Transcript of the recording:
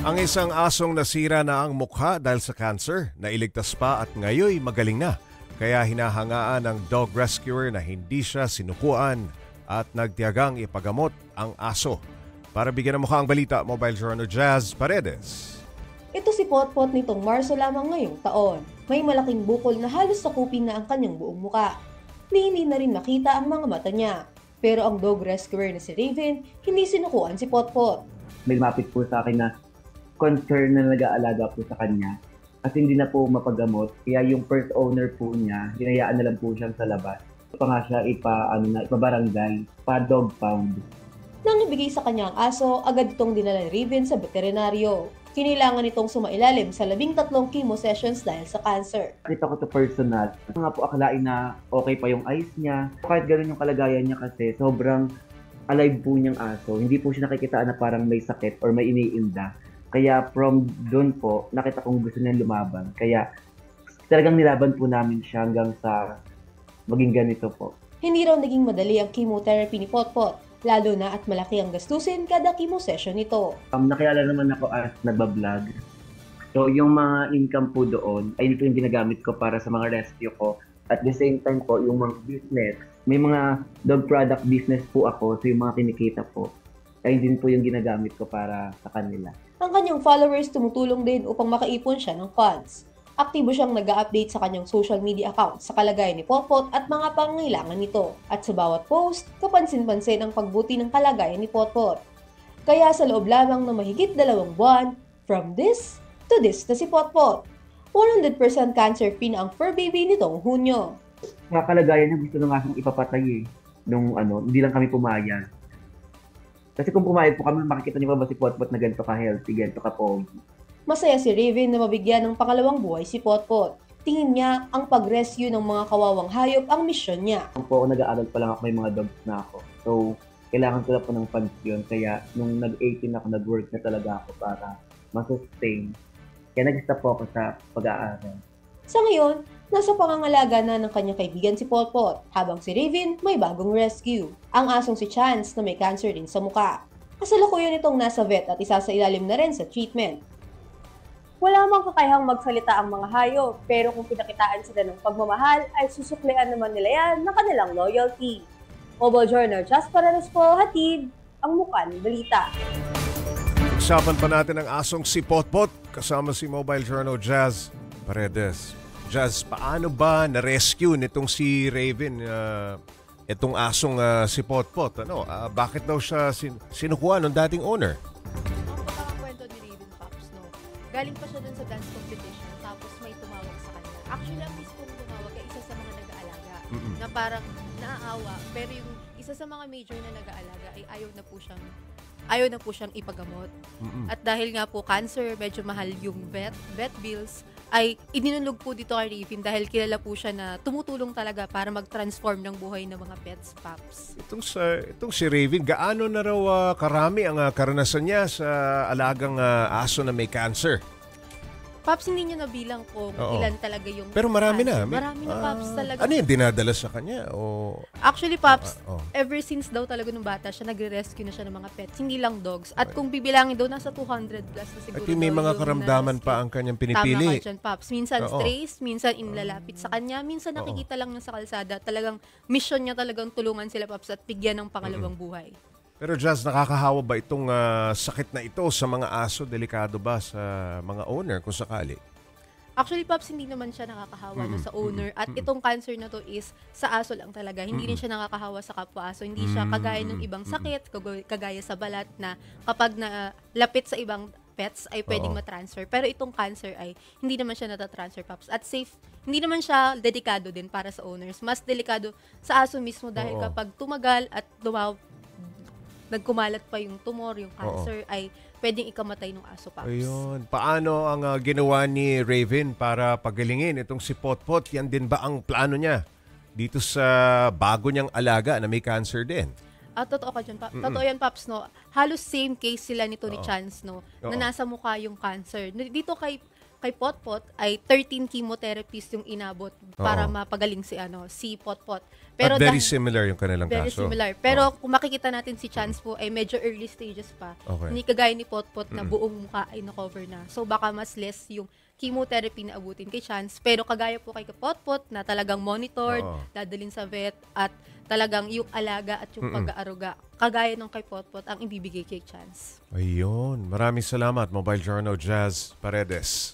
Ang isang asong nasira na ang mukha dahil sa cancer, nailigtas pa at ngayoy magaling na. Kaya hinahangaan ng dog rescuer na hindi siya sinukuan at nagtiyagang ipagamot ang aso. Para bigyan ng mukha ang balita, Mobile Journal Jazz Paredes. Ito si Potpot nitong Marso lamang ngayong taon. May malaking bukol na halos sakupin na ang kanyang buong muka. Hindi na rin makita ang mga mata niya. Pero ang dog rescuer na si Raven, hindi sinukuan si Potpot. May lumapit po sa akin na concern na nag-aalaga po sa kanya at hindi na po mapagamot. Kaya yung first owner po niya, hinayaan na lang po siyang sa labas. Pa nga siya ipabarangay, pa-dog pound. Nang ibigay sa kanya ang aso, agad itong dinala ni Raven sa veterinaryo. Kinailangan itong sumailalim sa 13 chemo sessions dahil sa cancer. Nakita ko to personal. Nga po akalain na okay pa yung eyes niya. Kahit gano'n yung kalagayan niya kasi sobrang alive po niyang aso. Hindi po siya nakikitaan na parang may sakit or may iniinda. Kaya from doon po, nakita kong gusto niyang lumaban. Kaya talagang nilaban po namin siya hanggang sa maging ganito po. Hindi raw naging madali ang chemotherapy ni Potpot, lalo na at malaki ang gastusin kada chemo session nito. Nakilala naman ako as nagbablog. So yung mga income po doon, ay ito yung ginagamit ko para sa mga rescue ko. At the same time po, yung mga business, may mga dog product business po ako, so yung mga kinikita po, ay din po yung ginagamit ko para sa kanila. Ang kanyang followers tumutulong din upang makaipon siya ng funds. Aktibo siyang nag-a-update sa kanyang social media account sa kalagayan ni Potpot at mga pangangailangan nito. At sa bawat post, kapansin-pansin ang pagbuti ng kalagayan ni Potpot. Kaya sa loob lamang ng mahigit 2 buwan, from this to this na si Potpot. 100% cancer-free na ang fur baby nitong Hunyo. Mga kalagayan niya gusto na nga siyang ipapatay nung hindi lang kami pumayag. Kasi kung pumayag po kami, makikita niyo ba si Potpot na ganito ka-healthy, ganito ka-pogi. Masaya si Raven na mabigyan ng pangalawang buhay si Potpot. Tingin niya ang pag-rescue ng mga kawawang hayop ang misyon niya. Kung po ako nag-aaral pa lang ako, may mga dogs na ako. So, kailangan ko na po ng funds yun. Kaya, nung nag-18 ako, nag-work na talaga ako para masustain. Kaya nag-stop po ako sa pag-aaral. Sa ngayon, nasa pangangalaga na ng kanyang kaibigan si Potpot, habang si Raven may bagong rescue. Ang asong si Chance na may cancer din sa muka. Kasalukuyan itong nasa vet at isa sa ilalim na rin sa treatment. Wala mang kakayahang magsalita ang mga hayop, pero kung pinakitaan sila ng pagmamahal, ay susuklian naman nila yan ng kanilang loyalty. Mobile Journal Jazz Paredes po, hatid ang mukha ng balita. Usapan pa natin ang asong si Potpot kasama si Mobile Journal Jazz Paredes. Jazz, paano ba na-rescue nitong si Raven, itong asong si Potpot? Bakit daw siya sinukuha ng dating owner? Galing pa siya dun sa dance competition, tapos may tumawag sa kanya. Actually, ang mismong tumawag ay isa sa mga nag-aalaga na parang naaawa, pero yung isa sa mga major na nag-aalaga ay ayaw na po siyang ipagamot. At dahil nga po cancer, medyo mahal yung vet bills, ay idinulog po dito kay Raven dahil kilala po siya na tumutulong talaga para mag-transform ng buhay ng mga pets, Paps. Itong si Raven, gaano na raw karami ang karanasan niya sa alagang aso na may cancer? Paps, hindi niya nabilang kung ilan talaga yung... Pero marami na. Marami na, Paps, talaga. Ano yung dinadala sa kanya? Actually, Paps, ever since daw talaga nung bata siya, nagre-rescue na siya ng mga pets, hindi lang dogs. At kung bibilangin daw, nasa 200 plus na siguro. At may mga karamdaman pa ang kanyang pinipili. Tama ka dyan, Paps. Minsan strays, minsan inlalapit sa kanya, minsan nakikita lang niya sa kalsada. Talagang mission niya talagang tulungan sila, Paps, at bigyan ng pangalawang buhay. Pero Jazz, nakakahawa ba itong sakit na ito sa mga aso? Delikado ba sa mga owner kung sakali? Actually, Pops, hindi naman siya nakakahawa sa owner. At itong cancer na to is sa aso lang talaga. Hindi rin siya nakakahawa sa kapwa-aso. Hindi siya kagaya ng ibang sakit, kagaya sa balat na kapag nalapit sa ibang pets ay pwedeng matransfer. Pero itong cancer ay hindi naman siya natatransfer, Pops. At safe, hindi naman siya delikado din para sa owners. Mas delikado sa aso mismo dahil kapag tumagal at nagkumalat pa yung tumor, yung cancer, ay pwedeng ikamatay ng aso, Paps. Ayun. Paano ang ginawa ni Raven para pagalingin itong si Potpot? Yan din ba ang plano niya dito sa bago niyang alaga na may cancer din? Totoo ka dyan, Totoo yan, Paps, no? Halos same case sila nito ni Chance, no? Na nasa mukha yung cancer. Dito kay kay Potpot ay 13 chemotherapies yung inabot para Oo. mapagaling si Potpot. At very dahil- similar yung kanilang very kaso. similar. Pero kung makikita natin si Chance po ay medyo early stages pa. Okay. Hindi kagaya ni Potpot na buong mukha ay na-cover na. So baka mas less yung chemotherapy na abutin kay Chance. Pero kagaya po kay Potpot na talagang monitored, Oo. dadalhin sa vet at talagang yung alaga at yung pag-aaruga. Kagaya ng kay Potpot ang ibibigay kay Chance. Ayun. Maraming salamat, Mobile Journal Jazz Paredes.